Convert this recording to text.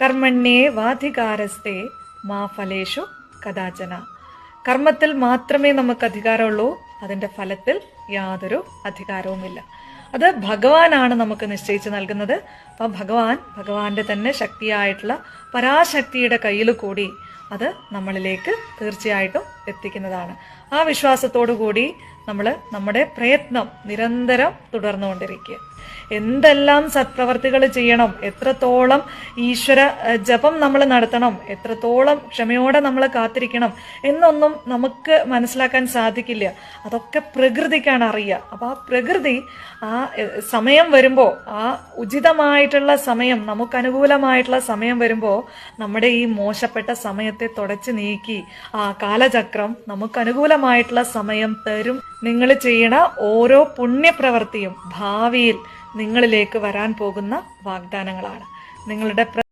കർമ്മണ്യേ വാധികാരസ്തേ മാ ഫലേഷു കദാചന. കർമ്മത്തിൽ മാത്രമേ നമുക്ക് അധികാരമുള്ളൂ, അതിന്റെ ഫലത്തിൽ യാതൊരു അധികാരവുമില്ല. അത് ഭഗവാനാണ് നമുക്ക് നിശ്ചയിച്ച് നൽകുന്നത്. അപ്പൊ ഭഗവാന്റെ തന്നെ ശക്തിയായിട്ടുള്ള പരാശക്തിയുടെ കയ്യിൽ കൂടി അത് നമ്മളിലേക്ക് തീർച്ചയായിട്ടും എത്തിക്കുന്നതാണ്. ആ വിശ്വാസത്തോടു കൂടി നമ്മൾ നമ്മുടെ പ്രയത്നം നിരന്തരം തുടർന്നുകൊണ്ടിരിക്കുക. എന്തെല്ലാം സത്പ്രവർത്തികൾ ചെയ്യണം, എത്രത്തോളം ഈശ്വര ജപം നമ്മൾ നടത്തണം, എത്രത്തോളം ക്ഷമയോടെ നമ്മൾ കാത്തിരിക്കണം എന്നൊന്നും നമുക്ക് മനസ്സിലാക്കാൻ സാധിക്കില്ല. അതൊക്കെ പ്രകൃതിക്കാണ് അറിയുക. അപ്പൊ ആ പ്രകൃതി ആ സമയം വരുമ്പോ, ആ ഉചിതമായിട്ടുള്ള സമയം, നമുക്ക് അനുകൂലമായിട്ടുള്ള സമയം വരുമ്പോ നമ്മുടെ ഈ മോശപ്പെട്ട സമയത്തെ തുടച്ചു നീക്കി ആ കാലചക്രം നമുക്ക് അനുകൂലമായിട്ടുള്ള സമയം തരും. നിങ്ങൾ ചെയ്യണ ഓരോ പുണ്യപ്രവൃത്തിയും ഭാവിയിൽ നിങ്ങളിലേക്ക് വരാൻ പോകുന്ന വാഗ്ദാനങ്ങളാണ്. നിങ്ങളുടെ